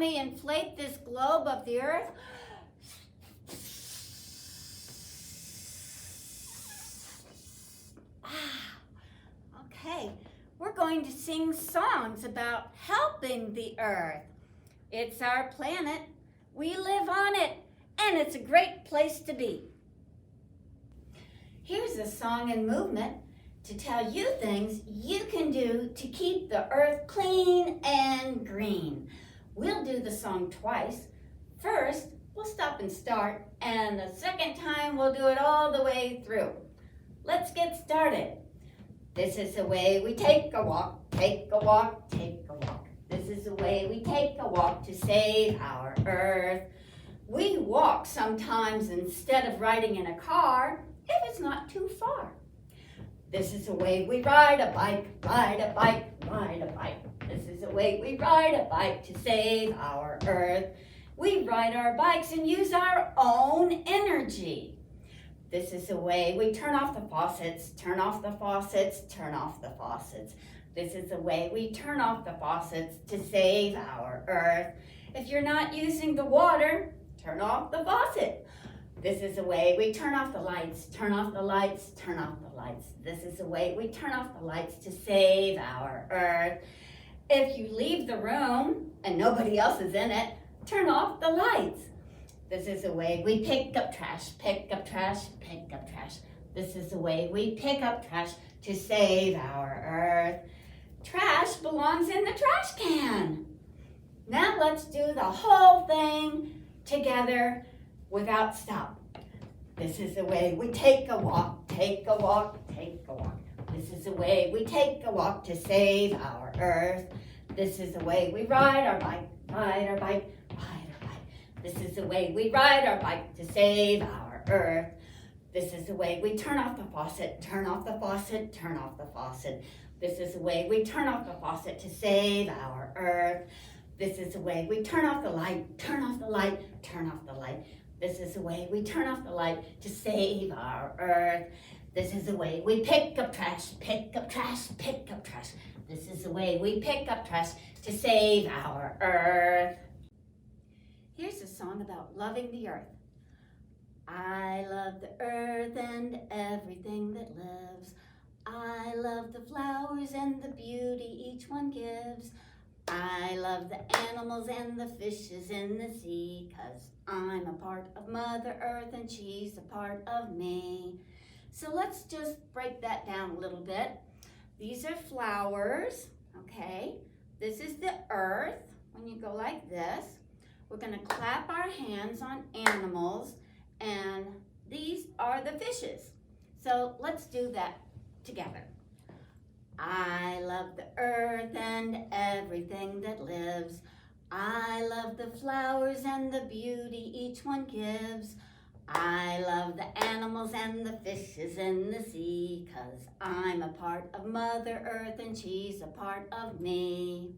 we inflate this globe of the earth? Okay, we're going to sing songs about helping the earth. It's our planet, we live on it, and it's a great place to be. Here's a song and movement to tell you things you can do to keep the earth clean and green. We'll do the song twice. First, we'll stop and start, and the second time we'll do it all the way through. Let's get started. This is the way we take a walk, take a walk, take a walk. This is the way we take a walk to save our earth. We walk sometimes instead of riding in a car if it's not too far. This is the way we ride a bike, ride a bike, ride a bike. This is the way we ride a bike to save our earth. We ride our bikes and use our own energy. This is the way we turn off the faucets, turn off the faucets, turn off the faucets. This is the way we turn off the faucets to save our earth. If you're not using the water, turn off the faucet. This is the way we turn off the lights, turn off the lights, turn off the lights. This is the way we turn off the lights to save our earth. If you leave the room and nobody else is in it, turn off the lights. This is the way we pick up trash, pick up trash, pick up trash. This is the way we pick up trash to save our earth. Trash belongs in the trash can. Now let's do the whole thing together without stop. This is the way we take a walk, take a walk, take a walk. This is the way we take a walk to save our earth. This is the way we ride our bike, ride our bike, ride our bike. This is the way we ride our bike to save our earth. This is the way we turn off the faucet, turn off the faucet, turn off the faucet. This is the way we turn off the faucet to save our earth. This is the way we turn off the light, turn off the light, turn off the light. This is the way we turn off the light to save our earth. This is the way we pick up trash, pick up trash, pick up trash. This is the way we pick up trash to save our earth. Here's a song about loving the earth. I love the earth and everything that lives. I love the flowers and the beauty each one gives. I love the animals and the fishes in the sea, 'cause I'm a part of Mother Earth and she's a part of me. So let's just break that down a little bit. These are flowers, okay? This is the earth. When you go like this, we're gonna clap our hands on animals, and these are the fishes. So let's do that together. I love the earth and everything that lives. I love the flowers and the beauty each one gives. I love the animals and the fishes in the sea, 'cause I'm a part of Mother Earth and she's a part of me.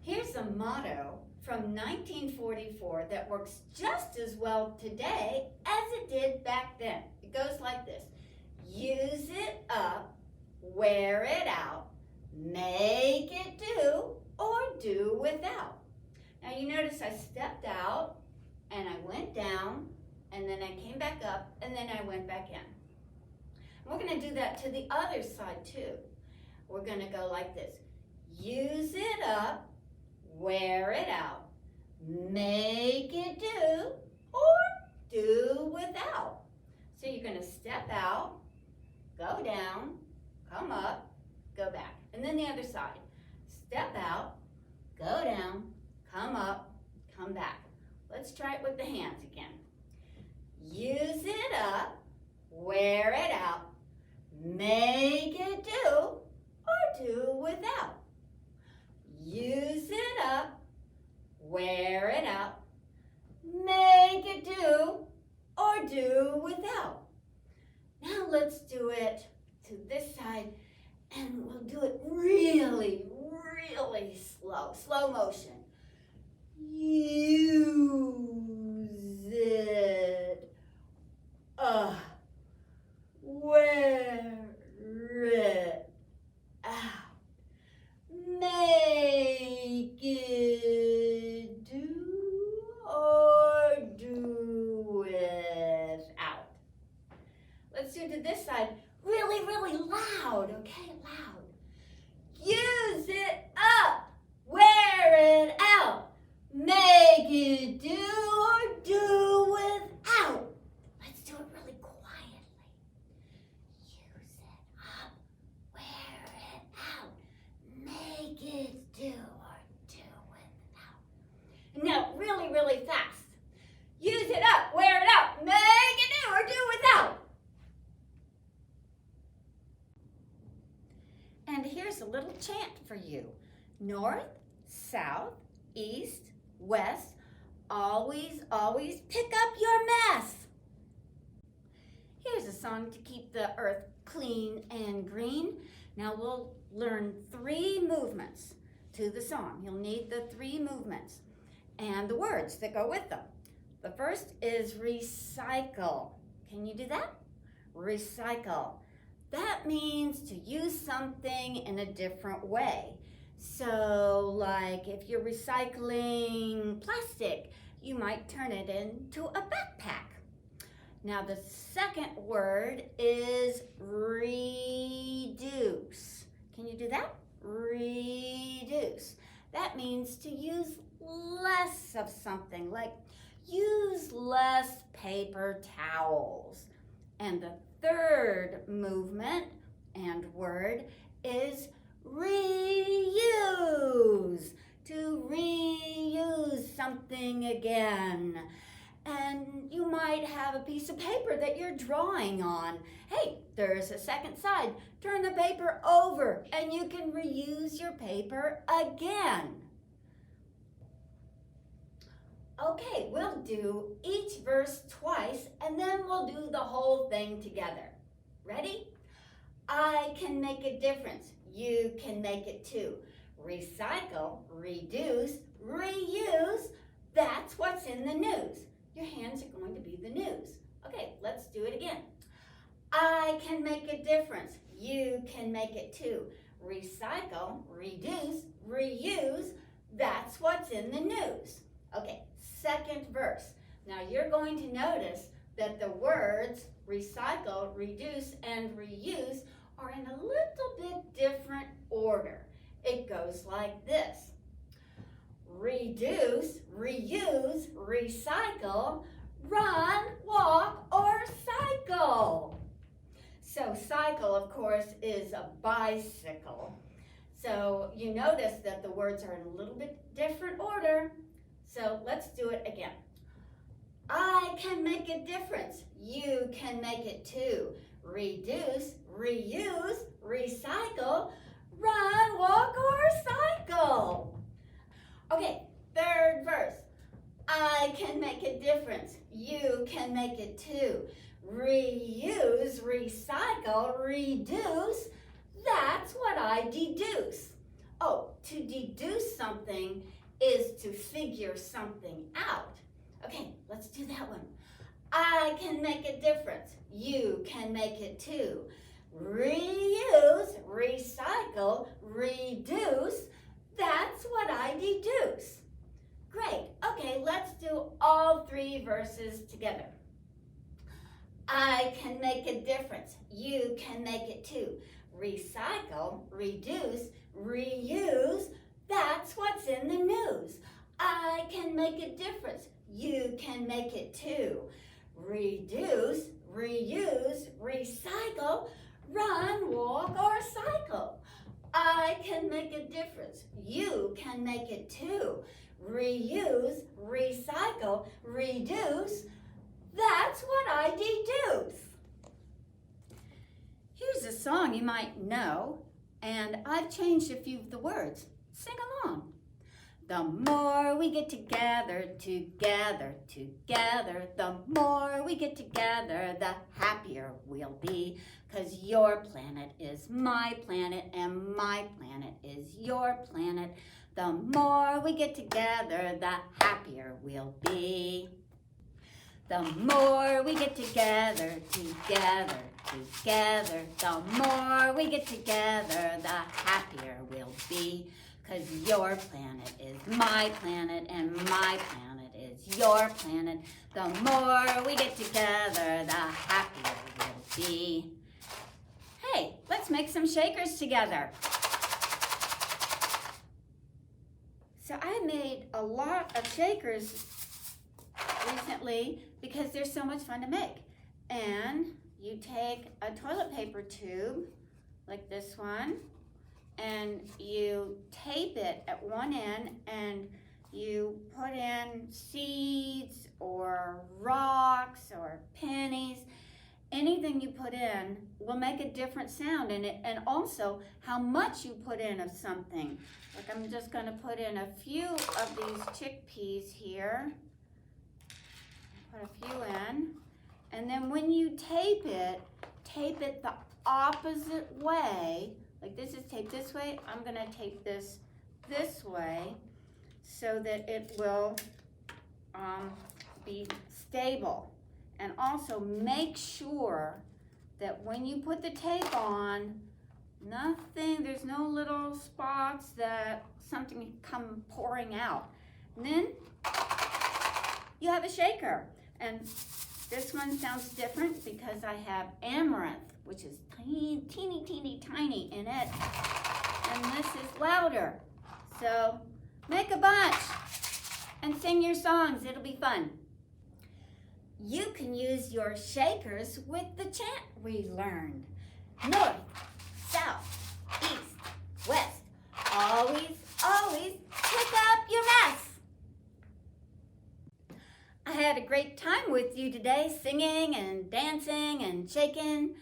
Here's a motto from 1944 that works just as well today as it did back then. It goes like this. Use it up, wear it out, make it do, or do without. Now you notice I stepped out, and I went down, and then I came back up, and then I went back in. We're gonna do that to the other side too. We're gonna go like this. Use it up, wear it out, make it do, or do without. So you're gonna step out, go down, come up, go back. And then the other side. Step out, go down, come up, come back. Let's try it with the hands again. Use it up, wear it out, make it do, or do without. Use it up, wear it out, make it do, or do without. Now let's do it to this side, and we'll do it really, really slow motion. Use it up, wear it out, make you do or do without? Let's do it really quietly. Use it up, wear it out. Make it do or do without. Now, really, really fast. Use it up, wear it out, make it do or do without. And here's a little chant for you. North, south, east, west, always, always pick up your mess. Here's a song to keep the earth clean and green. Now we'll learn 3 movements to the song. You'll need the 3 movements and the words that go with them. The first is recycle. Can you do that? Recycle. That means to use something in a different way. So, like if you're recycling plastic, you might turn it into a backpack. Now, the second word is reduce. Can you do that? Reduce. That means to use less of something, like use less paper towels. And the third movement and word is reuse. To reuse something again. And you might have a piece of paper that you're drawing on. Hey, there's a second side. Turn the paper over and you can reuse your paper again. Okay, we'll do each verse twice and then we'll do the whole thing together. Ready? I can make a difference. You can make it too. Recycle, reduce, reuse. That's what's in the news. Your hands are going to be the news. Okay, let's do it again. I can make a difference. You can make it too. Recycle, reduce, reuse. That's what's in the news. Okay, second verse. Now you're going to notice that the words recycle, reduce, and reuse are in a little bit different order. It goes like this. Reduce, reuse, recycle, run, walk, or cycle. So cycle, of course, is a bicycle. So you notice that the words are in a little bit different order. So let's do it again. I can make a difference. You can make it too. Reduce, reuse, recycle, run, walk, or cycle. Okay, third verse. I can make a difference. You can make it too. Reuse, recycle, reduce. That's what I deduce. Oh, to deduce something is to figure something out. Okay, let's do that one. I can make a difference. You can make it too. Reuse, recycle, reduce. That's what I deduce. Great. Okay, let's do all 3 verses together. I can make a difference. You can make it too. Recycle, reduce, reuse. That's what's in the news. I can make a difference. You can make it too. Reduce, reuse, recycle, run, walk, or cycle. I can make a difference. You can make it too. Reuse, recycle, reduce. That's what I deduce. Here's a song you might know, and I've changed a few of the words. Sing along. The more we get together, together, together, the more we get together, the happier we'll be. 'Cause your planet is my planet and my planet is your planet. The more we get together, the happier we'll be. The more we get together, together, together, the more we get together, the happier we'll be. 'Cause your planet is my planet and my planet is your planet. The more we get together, the happier we'll be. Hey, let's make some shakers together. So I made a lot of shakers recently because they're so much fun to make. And you take a toilet paper tube, like this one, and you tape it at one end, and you put in seeds or rocks or pennies. Anything you put in will make a different sound in it, and also how much you put in of something. Like I'm just going to put in a few of these chickpeas here. Put a few in. And then when you tape it the opposite way. Like this is taped this way. I'm going to tape this way so that it will be stable. And also make sure that when you put the tape on, there's no little spots that something come pouring out. And then you have a shaker. And this one sounds different because I have amaranth, which is teeny tiny in it. And this is louder. So make a bunch and sing your songs. It'll be fun. You can use your shakers with the chant we learned. North, south, east, west. Always, always pick up your mess. I had a great time with you today, singing and dancing and shaking.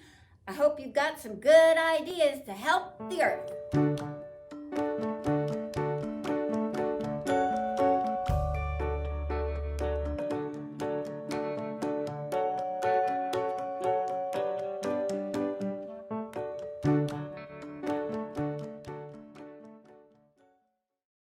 I hope you got some good ideas to help the earth.